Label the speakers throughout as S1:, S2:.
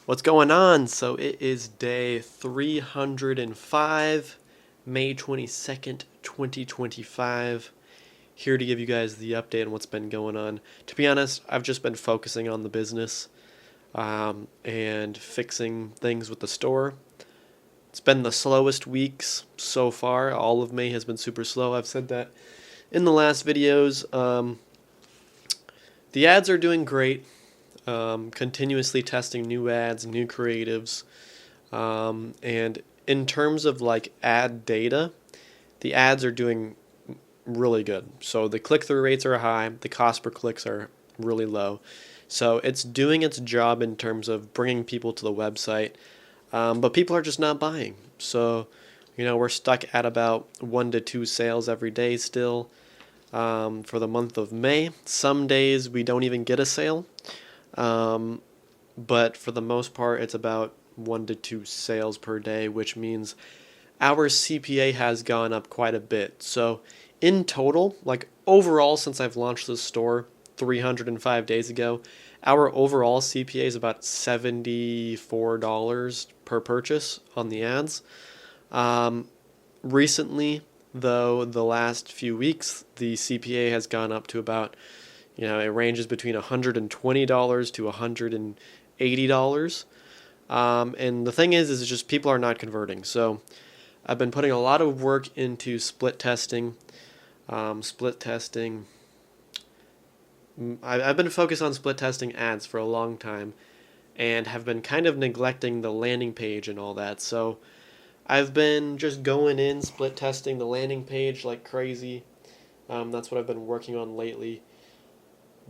S1: What's going on? So it is day 305, May 22nd, 2025. Here to give you guys the update on what's been going on. To be honest, I've just been focusing on the business and fixing things with the store. It's been the slowest weeks so far. All of May has been super slow. I've said that in the last videos. The ads are doing great. Continuously testing new ads, new creatives, and in terms of like ad data, the ads are doing really good. So the click-through rates are high, the cost per clicks are really low. So it's doing its job in terms of bringing people to the website, but people are just not buying. So, we're stuck at about 1 to 2 sales every day still for the month of May. Some days we don't even get a sale. But for the most part, it's about 1 to 2 sales per day, which means our CPA has gone up quite a bit. So in total, like overall, since I've launched this store 305 days ago, our overall CPA is about $74 per purchase on the ads. Recently, though, the last few weeks, the CPA has gone up to about, it ranges between $120 to $180. And the thing is just people are not converting. So I've been putting a lot of work into split testing. I've been focused on split testing ads for a long time and have been kind of neglecting the landing page and all that. So I've been just going in, split testing the landing page like crazy. That's what I've been working on lately.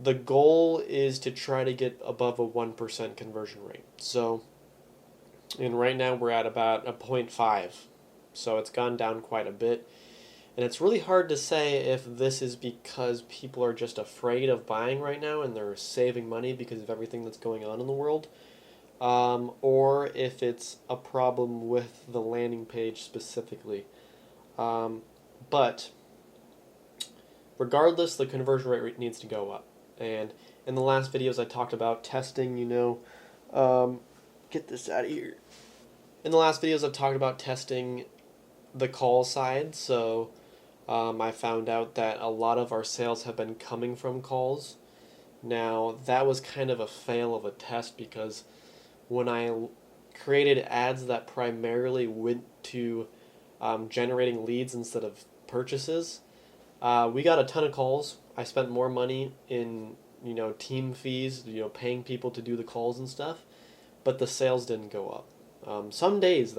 S1: The goal is to try to get above a 1% conversion rate. So, and right now we're at about a 0.5. So it's gone down quite a bit. And it's really hard to say if this is because people are just afraid of buying right now and they're saving money because of everything that's going on in the world, or if it's a problem with the landing page specifically. But regardless, the conversion rate needs to go up. And in the last videos, I talked about testing, get this out of here. In the last videos, I've talked about testing the call side. So I found out that a lot of our sales have been coming from calls. Now, that was kind of a fail of a test because when I created ads that primarily went to generating leads instead of purchases, we got a ton of calls. I spent more money in, team fees, paying people to do the calls and stuff, but the sales didn't go up. Some days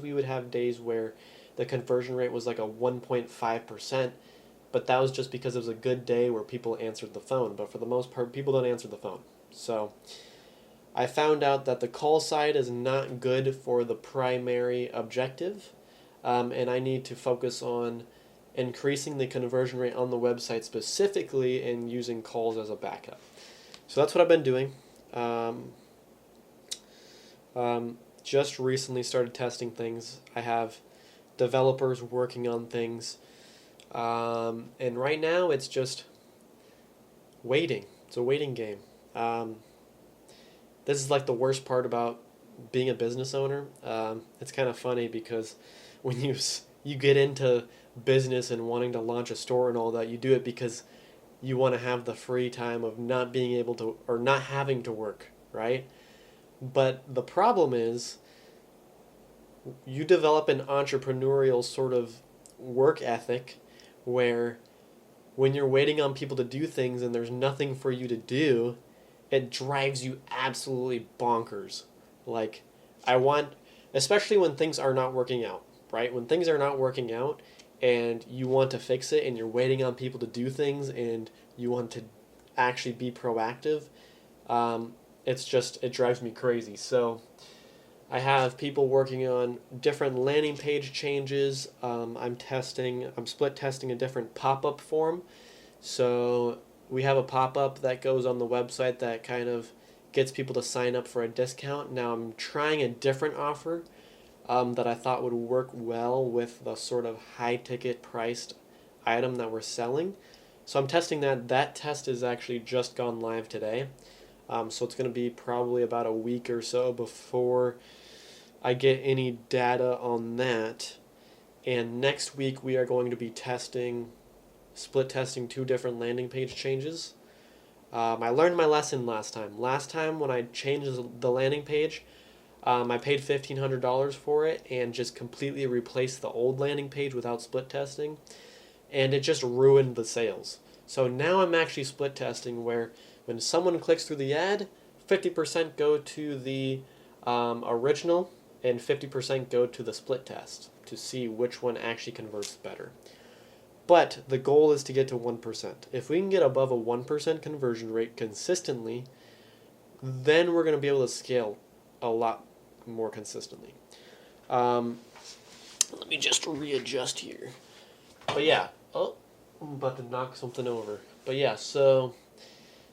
S1: we would have days where the conversion rate was like a 1.5%, but that was just because it was a good day where people answered the phone. But for the most part, people don't answer the phone. So I found out that the call side is not good for the primary objective, and I need to focus on increasing the conversion rate on the website specifically and using calls as a backup. So that's what I've been doing. Just recently started testing things. I have developers working on things. And right now it's just waiting. It's a waiting game. This is like the worst part about being a business owner. It's kind of funny because when you get into business and wanting to launch a store and all that, you do it because you want to have the free time of not being able to or not having to work, right? But the problem is you develop an entrepreneurial sort of work ethic where when you're waiting on people to do things and there's nothing for you to do, it drives you absolutely bonkers. Like, especially when things are not working out, right? When things are not working out and you want to fix it and you're waiting on people to do things and you want to actually be proactive, it drives me crazy. So I have people working on different landing page changes. I'm split testing a different pop-up form. So we have a pop-up that goes on the website that kind of gets people to sign up for a discount. Now I'm trying a different offer that I thought would work well with the sort of high-ticket priced item that we're selling. So I'm testing that. That test has actually just gone live today. So it's going to be probably about a week or so before I get any data on that. And next week we are going to be split testing 2 different landing page changes. I learned my lesson last time. Last time when I changed the landing page, I paid $1,500 for it and just completely replaced the old landing page without split testing, and it just ruined the sales. So now I'm actually split testing where when someone clicks through the ad, 50% go to the original and 50% go to the split test to see which one actually converts better. But the goal is to get to 1%. If we can get above a 1% conversion rate consistently, then we're going to be able to scale a lot more consistently. Let me just readjust here. But yeah, I'm about to knock something over. But yeah, so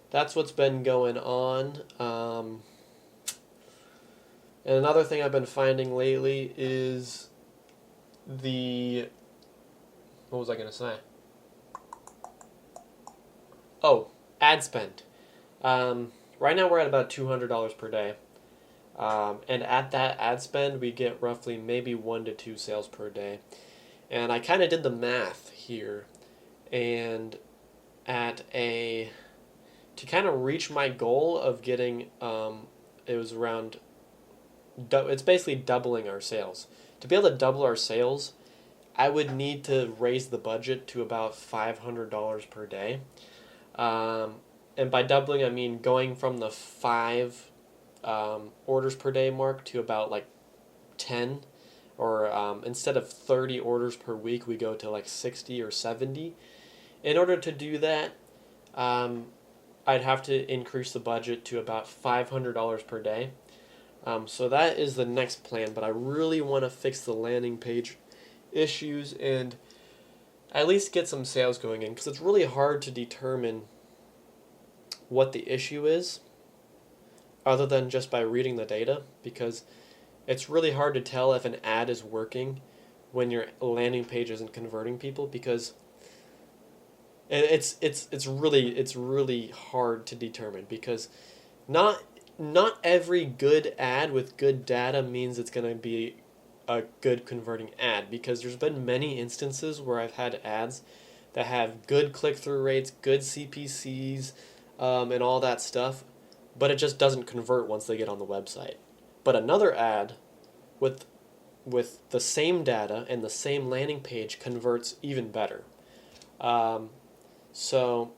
S1: that's what's been going on. And another thing I've been finding lately is what was I going to say? Oh, ad spend. Right now we're at about $200 per day. And at that ad spend, we get roughly maybe 1 to 2 sales per day. And I kind of did the math here. And to kind of reach my goal of getting, it's basically doubling our sales. To be able to double our sales, I would need to raise the budget to about $500 per day. And by doubling, I mean going from the 5 orders per day mark to about like 10, or instead of 30 orders per week, we go to like 60 or 70. In order to do that, I'd have to increase the budget to about $500 per day. So that is the next plan, but I really want to fix the landing page issues and at least get some sales going in, because it's really hard to determine what the issue is other than just by reading the data, because it's really hard to tell if an ad is working when your landing page isn't converting people, because it's really hard to determine, because not every good ad with good data means it's going to be a good converting ad, because there's been many instances where I've had ads that have good click-through rates, good CPCs, and all that stuff, but it just doesn't convert once they get on the website. But another ad with the same data and the same landing page converts even better. So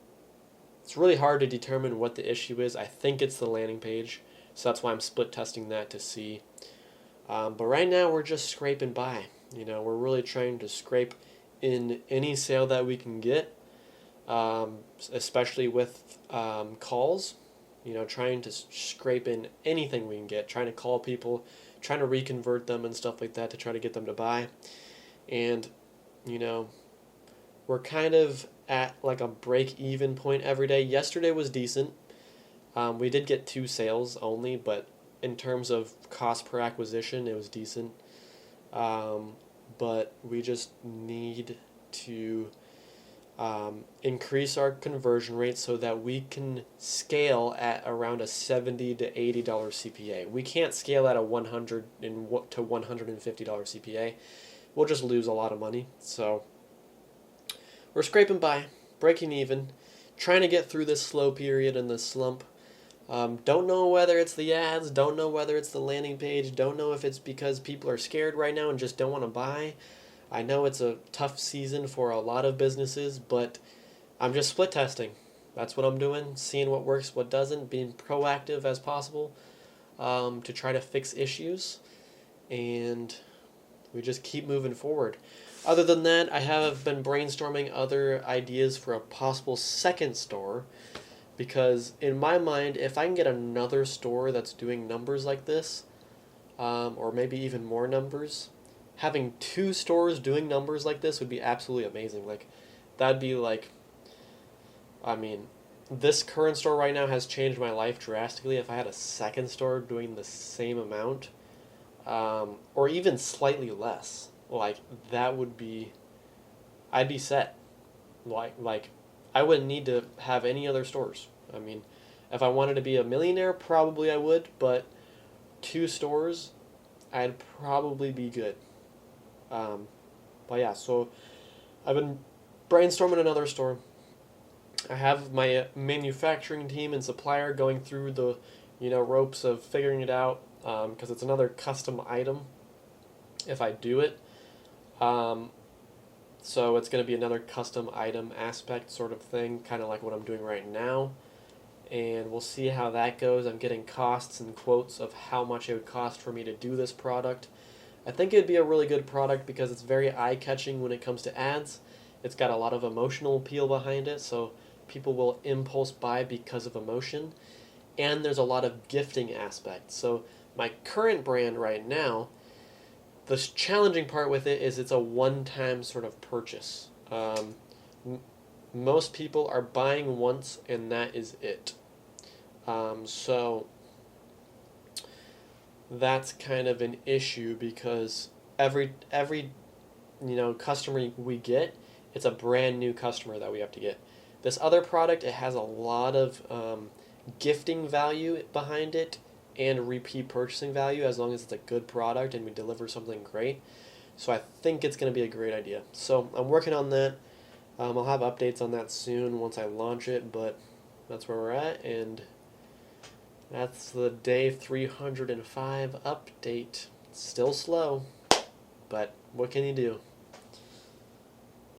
S1: it's really hard to determine what the issue is. I think it's the landing page, so that's why I'm split testing that to see. But right now we're just scraping by. We're really trying to scrape in any sale that we can get, especially with calls. Trying to scrape in anything we can get, trying to call people, trying to reconvert them and stuff like that to try to get them to buy. And, we're kind of at like a break-even point every day. Yesterday was decent. We did get 2 sales only, but in terms of cost per acquisition, it was decent. But we just need to increase our conversion rate so that we can scale at around a $70 to $80 CPA. We can't scale at a $100 to $150 CPA. We'll just lose a lot of money. So we're scraping by, breaking even, trying to get through this slow period and this slump. Don't know whether it's the ads, don't know whether it's the landing page, don't know if it's because people are scared right now and just don't want to buy. I know it's a tough season for a lot of businesses, but I'm just split testing. That's what I'm doing, seeing what works, what doesn't, being proactive as possible to try to fix issues, and we just keep moving forward. Other than that, I have been brainstorming other ideas for a possible second store, because in my mind, if I can get another store that's doing numbers like this, or maybe even more numbers, having 2 stores doing numbers like this would be absolutely amazing. That'd be this current store right now has changed my life drastically. If I had a second store doing the same amount, or even slightly less, that would be, I'd be set. I wouldn't need to have any other stores. If I wanted to be a millionaire, probably I would, but 2 stores, I'd probably be good. Um, but yeah, so I've been brainstorming another store. I have my manufacturing team and supplier going through the, ropes of figuring it out, because it's another custom item if I do it. Um, so it's going to be another custom item aspect sort of thing, kind of like what I'm doing right now. And we'll see how that goes. I'm getting costs and quotes of how much it would cost for me to do this product. I think it'd be a really good product because it's very eye-catching when it comes to ads. It's got a lot of emotional appeal behind it, so people will impulse buy because of emotion. And there's a lot of gifting aspects. So my current brand right now, the challenging part with it is it's a one-time sort of purchase. Most people are buying once and that is it. So that's kind of an issue because every customer we get, it's a brand new customer that we have to get. This other product, it has a lot of gifting value behind it and repeat purchasing value as long as it's a good product and we deliver something great. So I think it's going to be a great idea. So I'm working on that. I'll have updates on that soon once I launch it, but that's where we're at, and that's the day 305 update. Still slow, but what can you do?